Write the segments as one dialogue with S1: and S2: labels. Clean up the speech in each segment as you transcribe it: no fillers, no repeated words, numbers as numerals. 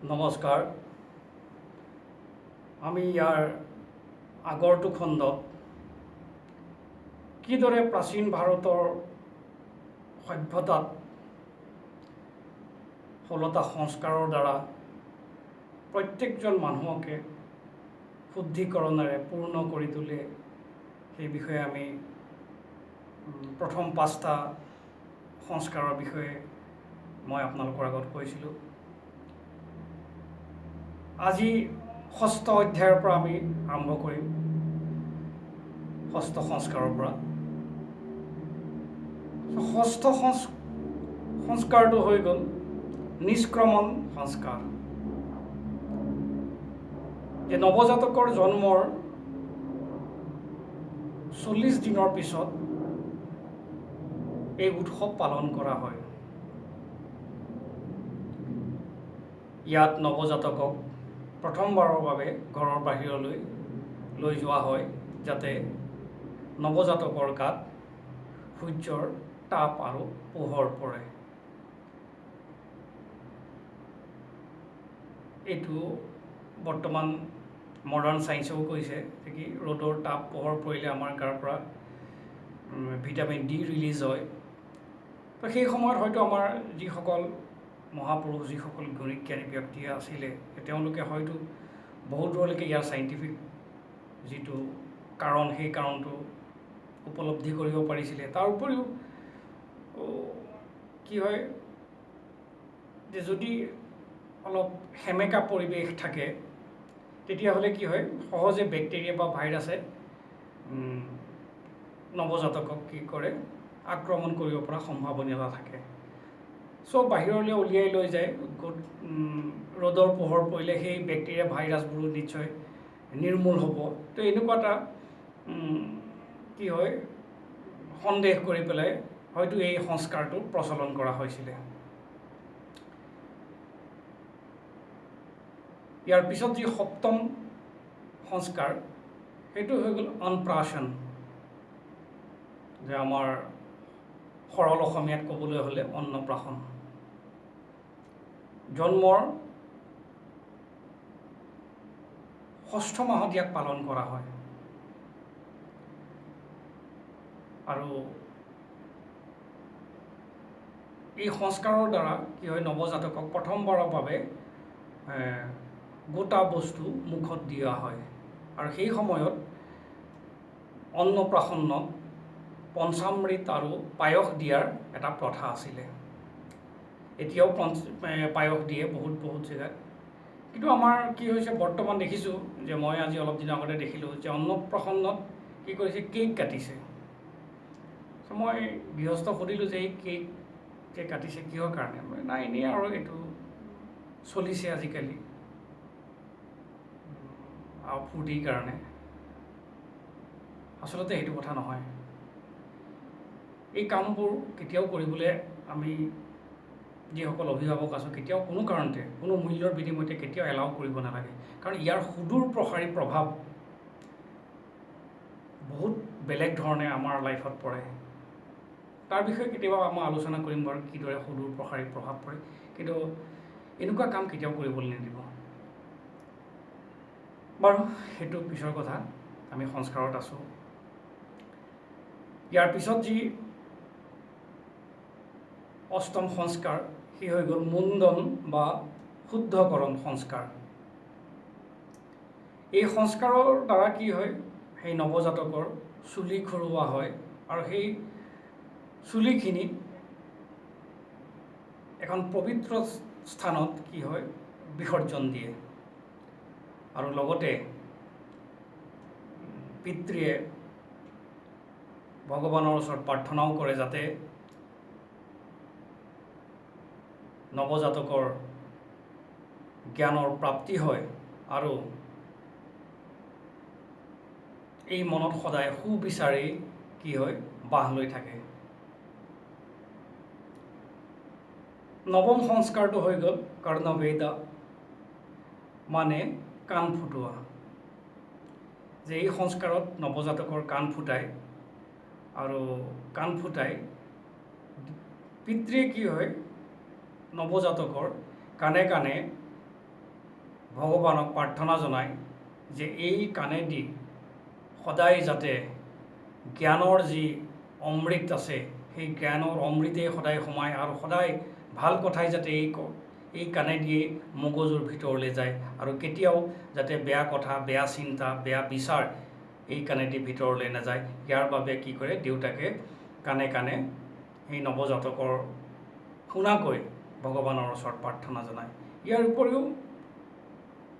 S1: নমস্কাৰ। আমি ইয়াৰ আগৰটো খণ্ডত কিদৰে প্ৰাচীন ভাৰতৰ সভ্যতাত ষোল্লটা সংস্কাৰৰ দ্বাৰা প্ৰত্যেকজন মানুহকে শুদ্ধিকৰণেৰে পূৰ্ণ কৰি তোলে সেই বিষয়ে আমি প্ৰথম 5টা সংস্কাৰৰ বিষয়ে মই আপোনালোকৰ আগত কৈছিলোঁ। আজি 6ষ্ঠ অধ্যায়ৰ পৰা আমি আৰম্ভ কৰিম। 6ষ্ঠ সংস্কাৰৰ পৰা 6ষ্ঠ সংস্কাৰটো হৈ গ'ল নিষ্ক্ৰমণ সংস্কাৰ। যে নৱজাতকৰ জন্মৰ 40 দিনৰ পিছত এই উৎসৱ পালন কৰা হয়। ইয়াত নৱজাতকক প্ৰথমবাৰৰ বাবে ঘৰৰ বাহিৰলৈ লৈ যোৱা হয়, যাতে নৱজাতকৰ গাত সূৰ্যৰ তাপ আৰু পোহৰ পৰে। এইটো বৰ্তমান মডাৰ্ণ চায়েন্সেও কৈছে যে কি ৰ'দৰ তাপ পোহৰ পৰিলে আমাৰ গাৰ পৰা ভিটামিন ডি ৰিলিজ হয়। তো সেই সময়ত হয়তো আমাৰ যিসকল মহাপুৰুষ, যিসকল জ্ঞানী ব্যক্তি আছিলে, তেওঁলোকে হয়তো বহু দূৰলৈকে ইয়াৰ চাইণ্টিফিক যিটো কাৰণ, সেই কাৰণটো উপলব্ধি কৰিব পাৰিছিলে। তাৰ উপৰিও কি হয় যে যদি অলপ সেমেকা পৰিৱেশ থাকে, তেতিয়াহ'লে কি হয়, সহজে বেক্টেৰিয়া বা ভাইৰাছে নৱজাতকক কি কৰে, আক্ৰমণ কৰিব পৰা সম্ভাৱনীয়তা থাকে। চব বাহিৰলৈ উলিয়াই লৈ যায়। ৰ'দৰ পোহৰ পৰিলে সেই বেক্টেৰিয়া ভাইৰাছবোৰো নিশ্চয় নিৰ্মূল হ'ব। তো এনেকুৱা এটা কি হয়, সন্দেহ কৰি পেলাই হয়তো এই সংস্কাৰটো প্ৰচলন কৰা হৈছিলে। ইয়াৰ পিছত যি 7ম সংস্কাৰ, সেইটো হৈ গ'ল অন্নপ্ৰাশন। যে আমাৰ সৰল অসমীয়াত ক'বলৈ হ'লে অন্নপ্ৰাশন। জন্মৰ 6ষ্ঠ মাহত ইয়াক পালন কৰা হয়। আৰু এই সংস্কাৰৰ দ্বাৰা কি হয়, নৱজাতকক প্ৰথমবাৰৰ বাবে গোটা বস্তু মুখত দিয়া হয়। আৰু সেই সময়ত অন্নপ্ৰাশনত পঞ্চামৃত আৰু পায়স দিয়াৰ এটা প্ৰথা আছিলে। এতিয়াও পায়স দিয়ে বহুত জেগাত। কিন্তু আমাৰ কি হৈছে, বৰ্তমান দেখিছোঁ যে মই আজি অলপ দিনৰ আগতে দেখিলোঁ যে অন্নপ্ৰাশনত কি কৰিছে, কেক কাটিছে। মই গৃহস্থক সুধিলোঁ যে এই কেক কাটিছে কিহৰ কাৰণে? নাই, এনেই আৰু এইটো চলিছে আজিকালি আৰু ফূৰ্তিৰ কাৰণে। আচলতে সেইটো কথা নহয়। এই কামবোৰ কেতিয়াও কৰিবলৈ আমি যিসকল অভিভাৱক আছোঁ, কেতিয়াও কোনো কাৰণতে, কোনো মূল্যৰ বিনিময়তে কেতিয়াও এলাউ কৰিব নালাগে। কাৰণ ইয়াৰ সুদূৰ প্ৰসাৰী প্ৰভাৱ বহুত বেলেগ ধৰণে আমাৰ লাইফত পৰে। তাৰ বিষয়ে কেতিয়াবা মই আলোচনা কৰিম বাৰু, কিদৰে সুদূৰ প্ৰসাৰী প্ৰভাৱ পৰে। কিন্তু এনেকুৱা কাম কেতিয়াও কৰিবলৈ নিদিব বাৰু, সেইটো পিছৰ কথা। আমি সংস্কাৰত আছোঁ। ইয়াৰ পিছত যি 8ম সংস্কাৰ, সি হৈ গ'ল মুণ্ডন বা শুদ্ধকৰণ সংস্কাৰ। এই সংস্কাৰৰ দ্বাৰা কি হয়, সেই নৱজাতকৰ চুলি খুৰোৱা হয় আৰু সেই চুলিখিনি এখন পবিত্ৰ স্থানত কি হয়, বিসৰ্জন দিয়ে। আৰু লগতে পিতৃয়ে ভগৱানৰ ওচৰত প্ৰাৰ্থনাও কৰে যাতে নৱজাতকৰ জ্ঞানৰ প্ৰাপ্তি হয় আৰু এই মনত সদায় সুবিচাৰি কি হয়, বাহ লৈ থাকে। 9ম সংস্কাৰটো হৈ গ'ল কৰ্ণভেদা, মানে কাণ ফুটোৱা। যে এই সংস্কাৰত নৱজাতকৰ কাণ ফুটায় আৰু কাণ ফুটাই পিতৃয়ে কি হয়, নৱজাতকৰ কাণে কাণে ভগৱানক প্ৰাৰ্থনা জনায় যে এই কাণেদি সদায় যাতে জ্ঞানৰ যি অমৃত আছে সেই জ্ঞানৰ অমৃতেই সদায় সোমায় আৰু সদায় ভাল কথাই যাতে এই কাণেদিয়ে মগজুৰ ভিতৰলৈ যায় আৰু কেতিয়াও যাতে বেয়া কথা, বেয়া চিন্তা, বেয়া বিচাৰ এই কাণেদি ভিতৰলৈ নাযায়। ইয়াৰ বাবে কি কৰে, দেউতাকে কাণে কাণে সেই নৱজাতকৰ শুনাকৈ ভগৱানৰ ওচৰত প্ৰাৰ্থনা জনায়। ইয়াৰ উপৰিও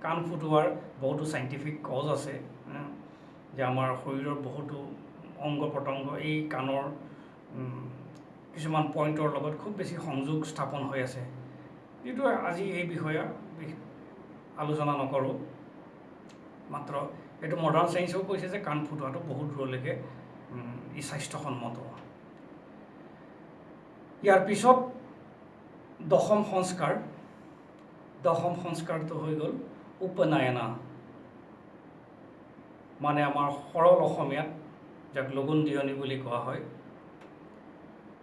S1: কাণ ফুটোৱাৰ বহুতো চাইণ্টিফিক কজ আছে যে আমাৰ শৰীৰৰ বহুতো অংগ প্ৰত্যংগ এই কাণৰ কিছুমান পইণ্টৰ লগত খুব বেছি সংযোগ স্থাপন হৈ আছে, যিটো আজি এই বিষয়ে আলোচনা নকৰোঁ। মাত্ৰ এইটো মডাৰ্ণ চায়েন্সেও কৈছে যে কাণ ফুটোৱাটো বহুত দূৰলৈকে ই স্বাস্থ্যসন্মত। ইয়াৰ পিছত দশম সংস্কাৰটো হৈ গ'ল উপনয়না, মানে আমাৰ সৰল অসমীয়াত যাক লগুণ দিয়নি বুলি কোৱা হয়।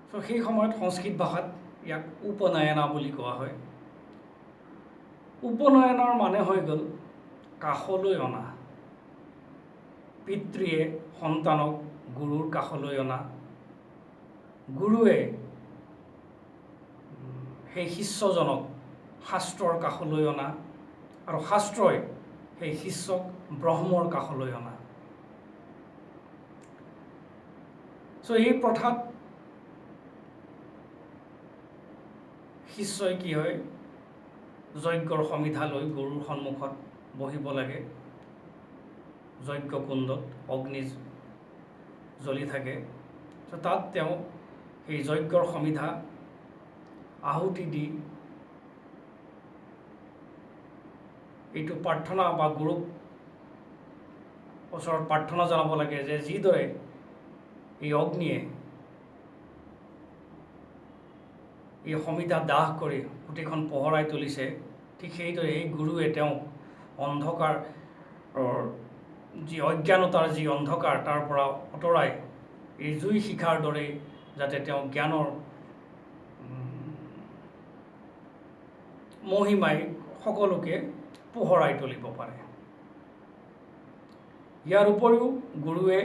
S1: চ' সেই সময়ত সংস্কৃত ভাষাত ইয়াক উপনয়না বুলি কোৱা হয়। উপনয়নৰ মানে হৈ গ'ল কাষলৈ অনা। পিতৃয়ে সন্তানক গুৰুৰ কাষলৈ অনা, গুৰুৱে সেই শিষ্যজনক শাস্ত্ৰৰ কাষলৈ অনা আৰু শাস্ত্ৰই সেই শিষ্যক ব্ৰহ্মৰ কাষলৈ অনা। চ' এই প্ৰথাত শিষ্যই কি হয়, যজ্ঞৰ সমিধা লৈ গুৰুৰ সন্মুখত বহিব লাগে। যজ্ঞ কুণ্ডত অগ্নি জ্বলি থাকে। চ' তাত তেওঁ সেই যজ্ঞৰ সমিধা আহুতি দি এইটো প্ৰাৰ্থনা বা গুৰুক ওচৰত প্ৰাৰ্থনা জনাব লাগে যে যিদৰে এই অগ্নিয়ে এই সমিধা দাহ কৰি গোটেইখন পোহৰাই তুলিছে, ঠিক সেইদৰে এই গুৰুৱে তেওঁক অন্ধকাৰ যি অজ্ঞানতাৰ যি অন্ধকাৰ তাৰ পৰা আঁতৰাই এই জুই শিখাৰ দৰে যাতে তেওঁ জ্ঞানৰ মহিমাই সকলোকে পোহৰাই তুলিব পাৰে। ইয়াৰ উপৰিও গুৰুৱে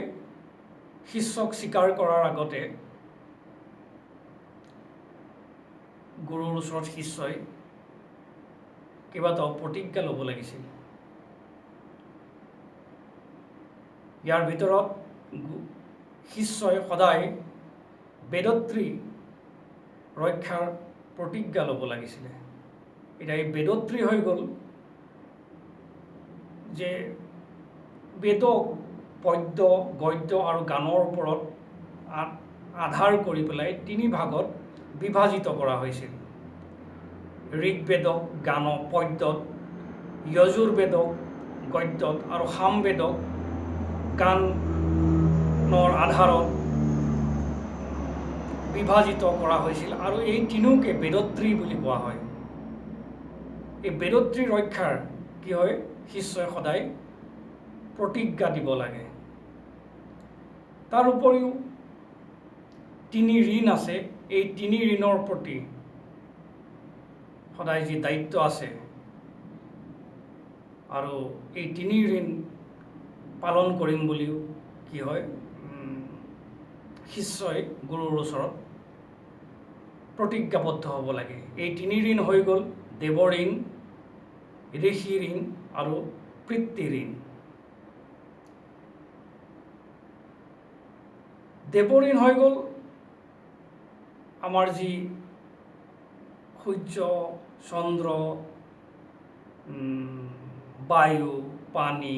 S1: শিষ্যক স্বীকাৰ কৰাৰ আগতে গুৰুৰ ওচৰত শিষ্যই কেইবাটাও প্ৰতিজ্ঞা ল'ব লাগিছিল। ইয়াৰ ভিতৰত শিষ্যই সদায় বেদত্ৰী ৰক্ষাৰ প্ৰতিজ্ঞা ল'ব লাগিছিলে। এতিয়া এই বেদত্ৰী হৈ গ'ল যে বেদক পদ্য, গদ্য আৰু গানৰ ওপৰত আধাৰ কৰি পেলাই 3 ভাগত বিভাজিত কৰা হৈছিল। ঋগ্বেদক পদ্যত, যজুৰ্বেদক গদ্যত আৰু সামবেদক গানৰ আধাৰত বিভাজিত কৰা হৈছিল আৰু এই তিনিওকে বেদত্ৰী বুলি কোৱা হয়। এই বেদত্ৰী ৰক্ষাৰ কি হয়, শিষ্যই সদায় প্ৰতিজ্ঞা দিব লাগে। তাৰ উপৰিও 3 ঋণ আছে। এই 3 ঋণৰ প্ৰতি সদায় যি দায়িত্ব আছে আৰু এই 3 ঋণ পালন কৰিম বুলিও কি হয়, শিষ্যই গুৰুৰ ওচৰত প্ৰতিজ্ঞাবদ্ধ হ'ব লাগে। এই 3 ঋণ হৈ গ'ল দেৱ ঋণ, ঋষি ঋণ আৰু পিতৃ ঋণ। দেৱ ঋণ হৈ গ'ল আমাৰ যি সূৰ্য, চন্দ্ৰ, বায়ু, পানী,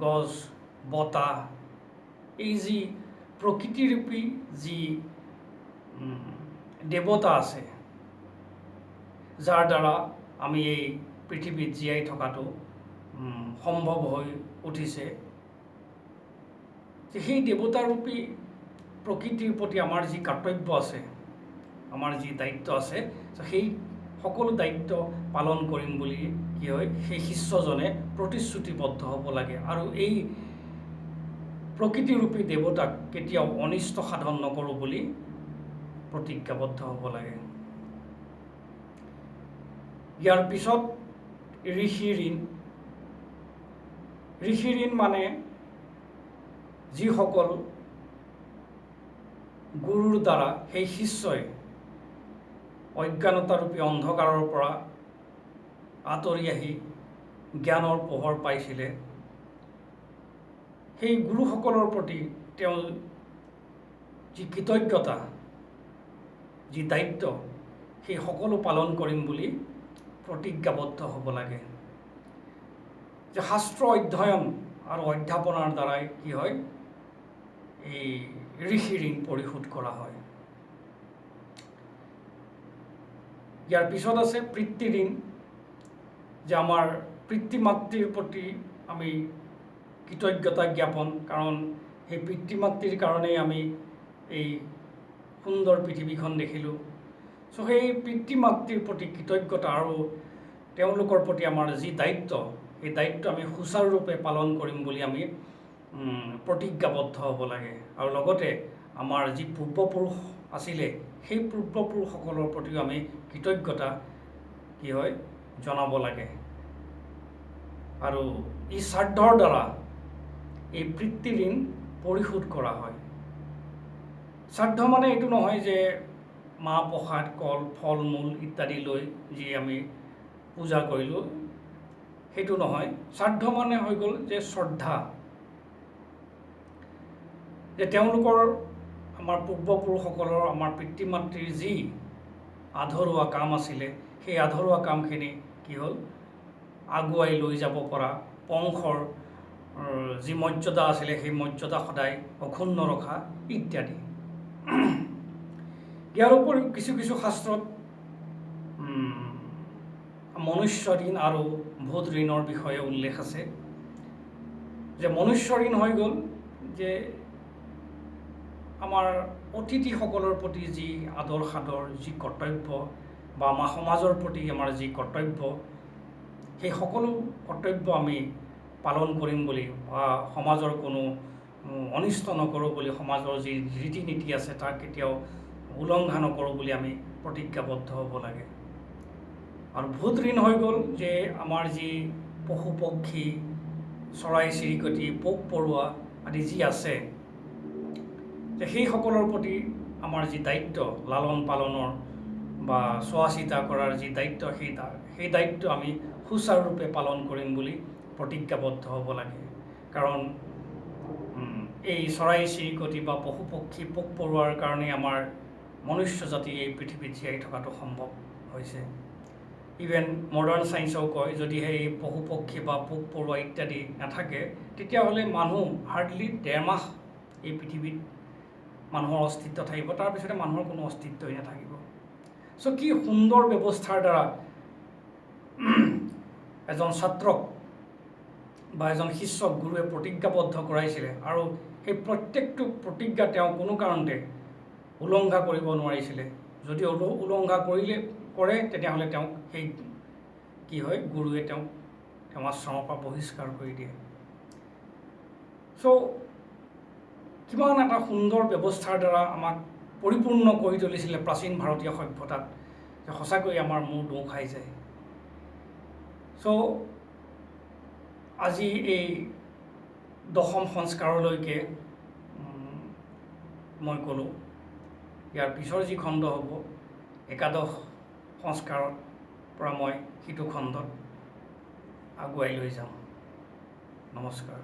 S1: গছ, বতাহ, এই যি প্ৰকৃতিৰূপী যি দেৱতা আছে, যাৰ দ্বাৰা আমি এই পৃথিৱীত জীয়াই থকাটো সম্ভৱ হৈ উঠিছে, সেই দেৱতাৰূপী প্ৰকৃতিৰ প্ৰতি আমাৰ যি কৰ্তব্য আছে, আমাৰ যি দায়িত্ব আছে, সেই সকলো দায়িত্ব পালন কৰিম বুলি কি হয়, সেই শিষ্যজনে প্ৰতিশ্ৰুতিবদ্ধ হ'ব লাগে আৰু এই প্ৰকৃতিৰূপী দেৱতাক কেতিয়াও অনিষ্ট সাধন নকৰোঁ বুলি প্ৰতিজ্ঞাবদ্ধ হ'ব লাগে। ইয়াৰ পিছত ঋষি ঋণ। ঋষি ঋণ মানে যিসকল গুৰুৰ দ্বাৰা সেই শিষ্যই অজ্ঞানতাৰূপী অন্ধকাৰৰ পৰা আঁতৰি আহি জ্ঞানৰ পোহৰ পাইছিলে, সেই গুৰুসকলৰ প্ৰতি তেওঁ যি কৃতজ্ঞতা, যি দায়িত্ব, সেই সকলো পালন কৰিম বুলি প্ৰতিজ্ঞাবদ্ধ হ'ব লাগে। যে শাস্ত্ৰ অধ্যয়ন আৰু অধ্যাপনাৰ দ্বাৰাই কি হয়, এই ঋষি ঋণ পৰিশোধ কৰা হয়। ইয়াৰ পিছত আছে পিতৃ ঋণ। যে আমাৰ পিতৃ মাতৃৰ প্ৰতি আমি কৃতজ্ঞতা জ্ঞাপন, কাৰণ সেই পিতৃ মাতৃৰ কাৰণেই আমি এই সুন্দৰ পৃথিৱীখন দেখিলোঁ। চ' সেই পিতৃ মাতৃৰ প্ৰতি কৃতজ্ঞতা আৰু তেওঁলোকৰ প্ৰতি আমাৰ যি দায়িত্ব, সেই দায়িত্ব আমি সুচাৰুৰূপে পালন কৰিম বুলি আমি প্ৰতিজ্ঞাবদ্ধ হ'ব লাগে। আৰু লগতে আমাৰ যি পূৰ্বপুৰুষ আছিলে, সেই পূৰ্বপুৰুষসকলৰ প্ৰতিও আমি কৃতজ্ঞতা কি হয় জনাব লাগে। আৰু এই শ্ৰাদ্ধৰ দ্বাৰা এই পিতৃ ঋণ পৰিশোধ কৰা হয়। শ্ৰাদ্ধ মানে এইটো নহয় যে মাহ প্ৰসাদ, কল, ফল মূল ইত্যাদি লৈ যি আমি পূজা কৰিলোঁ, সেইটো নহয়। শ্ৰাদ্ধ মানে হৈ গ'ল যে শ্ৰদ্ধা, যে তেওঁলোকৰ আমাৰ পূৰ্বপুৰুষসকলৰ, আমাৰ পিতৃ মাতৃৰ যি আধৰুৱা কাম আছিলে, সেই আধৰুৱা কামখিনি কি হ'ল আগুৱাই লৈ যাব পৰা, বংশৰ যি মৰ্যাদা আছিলে সেই মৰ্যাদা সদায় অক্ষুণ্ণ ৰখা ইত্যাদি। ইয়াৰ উপৰিও কিছু কিছু শাস্ত্ৰত মনুষ্য ঋণ আৰু ভূত ঋণৰ বিষয়ে উল্লেখ আছে। যে মনুষ্য ঋণ হৈ গ'ল যে আমাৰ অতিথিসকলৰ প্ৰতি যি আদৰ সাদৰ, যি কৰ্তব্য, বা আমাৰ সমাজৰ প্ৰতি আমাৰ যি কৰ্তব্য, সেই সকলো কৰ্তব্য আমি পালন কৰিম বুলি, বা সমাজৰ কোনো অনিষ্ট নকৰোঁ বুলি, সমাজৰ যি ৰীতি নীতি আছে তাক কেতিয়াও উলংঘা নকৰোঁ বুলি আমি প্ৰতিজ্ঞাবদ্ধ হ'ব লাগে। আৰু ভূত ঋণ হৈ গ'ল যে আমাৰ যি পশু পক্ষী, চৰাই চিৰিকটি, পোক পৰুৱা আদি যি আছে, যে সেইসকলৰ প্ৰতি আমাৰ যি দায়িত্ব লালন পালনৰ বা চোৱা চিতা কৰাৰ যি দায়িত্ব, সেই দায়িত্ব আমি সুচাৰুৰূপে পালন কৰিম বুলি প্ৰতিজ্ঞাবদ্ধ হ'ব লাগে। কাৰণ এই চৰাই চিৰিকটি বা পশু পক্ষী, পোক পৰুৱাৰ কাৰণেই আমাৰ মনুষ্য জাতি এই পৃথিৱীত জীয়াই থকাটো সম্ভৱ হৈছে। ইভেন মডাৰ্ণ ছায়েন্সেও কয়, যদিহে এই পশু পক্ষী বা পোক পৰুৱা ইত্যাদি নাথাকে, তেতিয়াহ'লে মানুহ হাৰ্ডলি 1.5 মাহ এই পৃথিৱীত মানুহৰ অস্তিত্ব থাকিব, তাৰপিছতে মানুহৰ কোনো অস্তিত্বই নাথাকিব। চ' কি সুন্দৰ ব্যৱস্থাৰ দ্বাৰা এজন ছাত্ৰক বা এজন শিষ্যক গুৰুৱে প্ৰতিজ্ঞাবদ্ধ কৰাইছিলে, আৰু সেই প্ৰত্যেকটো প্ৰতিজ্ঞা তেওঁ কোনো কাৰণতে উলংঘা কৰিব নোৱাৰিছিলে। যদি উলংঘা কৰে তেতিয়াহ'লে তেওঁক সেই কি হয়, গুৰুৱে তেওঁ আশ্ৰমৰ পৰা বহিষ্কাৰ কৰি দিয়ে। চ' কিমান এটা সুন্দৰ ব্যৱস্থাৰ দ্বাৰা আমাক পৰিপূৰ্ণ কৰি তুলিছিলে প্ৰাচীন ভাৰতীয় সভ্যতাত, যে সঁচাকৈ আমাৰ মূৰ দোঁ খাই যায়। চ' আজি এই 10ম সংস্কাৰলৈকে মই ক'লোঁ। ইয়াৰ পিছৰ যি খণ্ড হ'ব, 11শ সংস্কাৰৰ পৰা মই সিটো খণ্ডত আগুৱাই লৈ যাম। নমস্কাৰ।